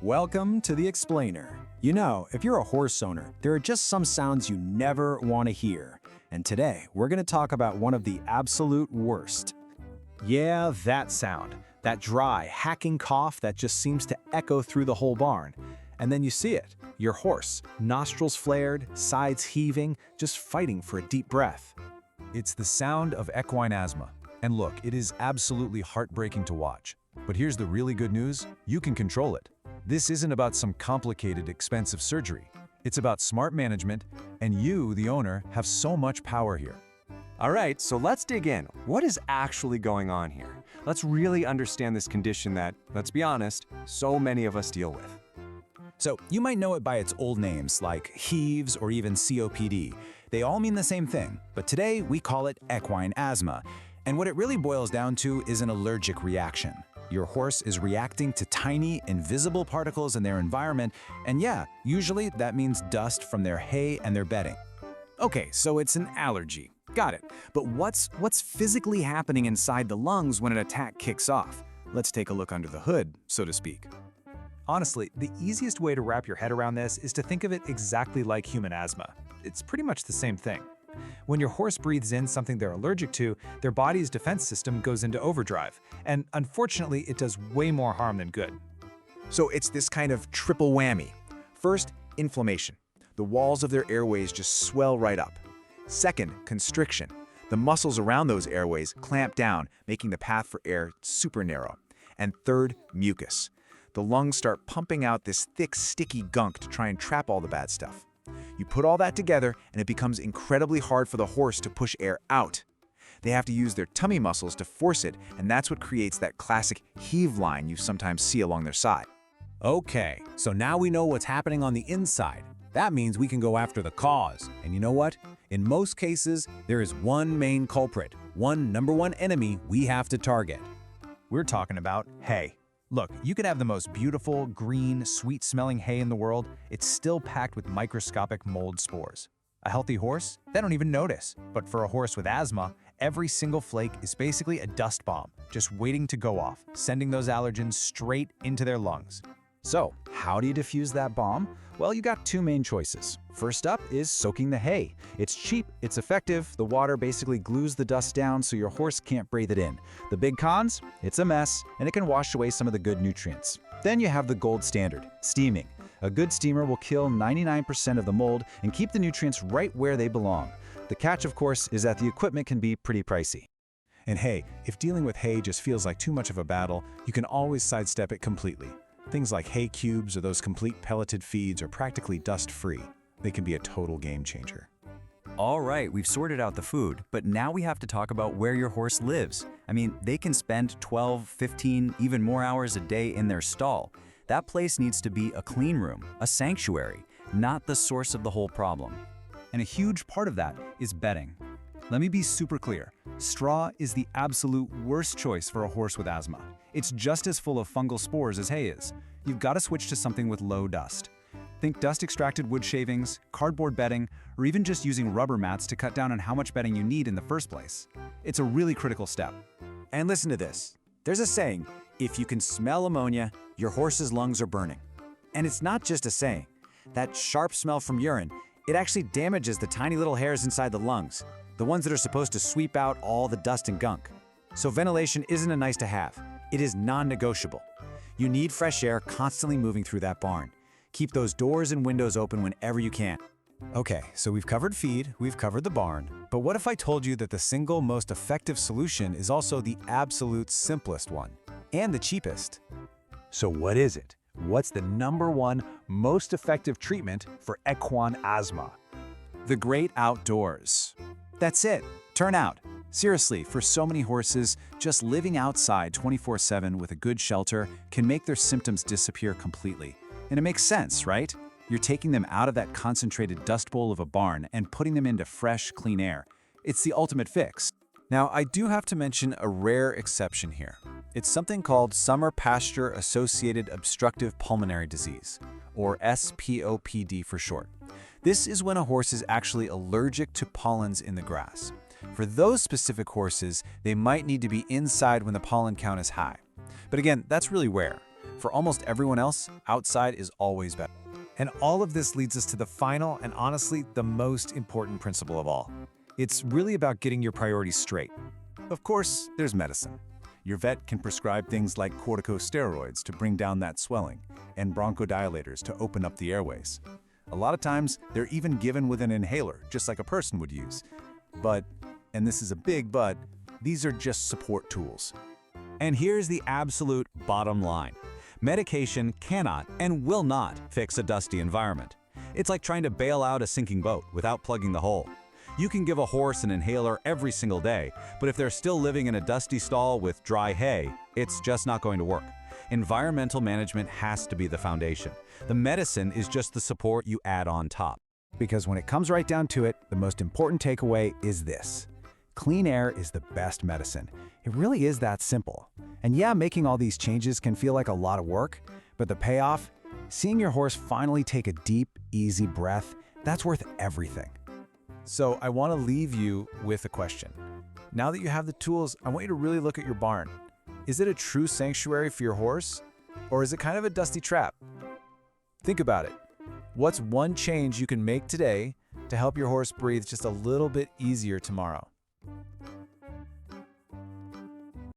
Welcome to the Explainer. You know, if you're a horse owner, there are just some sounds you never want to hear. And today, we're going to talk about one of the absolute worst. Yeah, that sound. That dry, hacking cough that just seems to echo through the whole barn. And then you see it, your horse, nostrils flared, sides heaving, just fighting for a deep breath. It's the sound of equine asthma. And look, it is absolutely heartbreaking to watch. But here's the really good news, you can control it. This isn't about some complicated, expensive surgery. It's about smart management, and you, the owner, have so much power here. All right, so let's dig in. What is actually going on here? Let's really understand this condition that, let's be honest, so many of us deal with. So you might know it by its old names like Heaves or even COPD. They all mean the same thing, but today we call it equine asthma. And what it really boils down to is an allergic reaction. Your horse is reacting to tiny, invisible particles in their environment, and yeah, usually that means dust from their hay and their bedding. Okay, so it's an allergy. Got it. But what's physically happening inside the lungs when an attack kicks off? Let's take a look under the hood, so to speak. Honestly, the easiest way to wrap your head around this is to think of it exactly like human asthma. It's pretty much the same thing. When your horse breathes in something they're allergic to, their body's defense system goes into overdrive, and unfortunately, it does way more harm than good. So it's this kind of triple whammy. First, inflammation. The walls of their airways just swell right up. Second, constriction. The muscles around those airways clamp down, making the path for air super narrow. And third, mucus. The lungs start pumping out this thick, sticky gunk to try and trap all the bad stuff. You put all that together, and it becomes incredibly hard for the horse to push air out. They have to use their tummy muscles to force it, and that's what creates that classic heave line you sometimes see along their side. Okay, so now we know what's happening on the inside. That means we can go after the cause. And you know what? In most cases, there is one main culprit, one number one enemy we have to target. We're talking about hay. Look, you can have the most beautiful, green, sweet-smelling hay in the world, it's still packed with microscopic mold spores. A healthy horse? They don't even notice. But for a horse with asthma, every single flake is basically a dust bomb, just waiting to go off, sending those allergens straight into their lungs. So, how do you diffuse that bomb? Well, you got two main choices. First up is soaking the hay. It's cheap, it's effective, the water basically glues the dust down so your horse can't breathe it in. The big cons? It's a mess, and it can wash away some of the good nutrients. Then you have the gold standard, steaming. A good steamer will kill 99% of the mold and keep the nutrients right where they belong. The catch, of course, is that the equipment can be pretty pricey. And hey, if dealing with hay just feels like too much of a battle, you can always sidestep it completely. Things like hay cubes or those complete pelleted feeds are practically dust-free. They can be a total game changer. All right, we've sorted out the food, but now we have to talk about where your horse lives. I mean, they can spend 12, 15, even more hours a day in their stall. That place needs to be a clean room, a sanctuary, not the source of the whole problem. And a huge part of that is bedding. Let me be super clear. Straw is the absolute worst choice for a horse with asthma. It's just as full of fungal spores as hay is. You've got to switch to something with low dust. Think dust-extracted wood shavings, cardboard bedding, or even just using rubber mats to cut down on how much bedding you need in the first place. It's a really critical step. And listen to this. There's a saying, if you can smell ammonia, your horse's lungs are burning. And it's not just a saying. That sharp smell from urine, it actually damages the tiny little hairs inside the lungs, the ones that are supposed to sweep out all the dust and gunk. So ventilation isn't a nice to have. It is non-negotiable. You need fresh air constantly moving through that barn. Keep those doors and windows open whenever you can. Okay, so we've covered feed, we've covered the barn, but what if I told you that the single most effective solution is also the absolute simplest one, and the cheapest? So what is it? What's the number one most effective treatment for equine asthma? The great outdoors. That's it. Turn out. Seriously, for so many horses, just living outside 24/7 with a good shelter can make their symptoms disappear completely. And it makes sense, right? You're taking them out of that concentrated dust bowl of a barn and putting them into fresh, clean air. It's the ultimate fix. Now, I do have to mention a rare exception here. It's something called summer pasture-associated obstructive pulmonary disease, or SPOPD for short. This is when a horse is actually allergic to pollens in the grass. For those specific horses, they might need to be inside when the pollen count is high. But again, that's really rare. For almost everyone else, outside is always better. And all of this leads us to the final and honestly the most important principle of all. It's really about getting your priorities straight. Of course, there's medicine. Your vet can prescribe things like corticosteroids to bring down that swelling and bronchodilators to open up the airways. A lot of times, they're even given with an inhaler, just like a person would use. But, and this is a big but, these are just support tools. And here's the absolute bottom line. Medication cannot and will not fix a dusty environment. It's like trying to bail out a sinking boat without plugging the hole. You can give a horse an inhaler every single day, but if they're still living in a dusty stall with dry hay, it's just not going to work. Environmental management has to be the foundation. The medicine is just the support you add on top. Because when it comes right down to it, the most important takeaway is this. Clean air is the best medicine. It really is that simple. And yeah, making all these changes can feel like a lot of work, but the payoff, seeing your horse finally take a deep, easy breath, that's worth everything. So I want to leave you with a question. Now that you have the tools, I want you to really look at your barn. Is it a true sanctuary for your horse? Or is it kind of a dusty trap? Think about it. What's one change you can make today to help your horse breathe just a little bit easier tomorrow?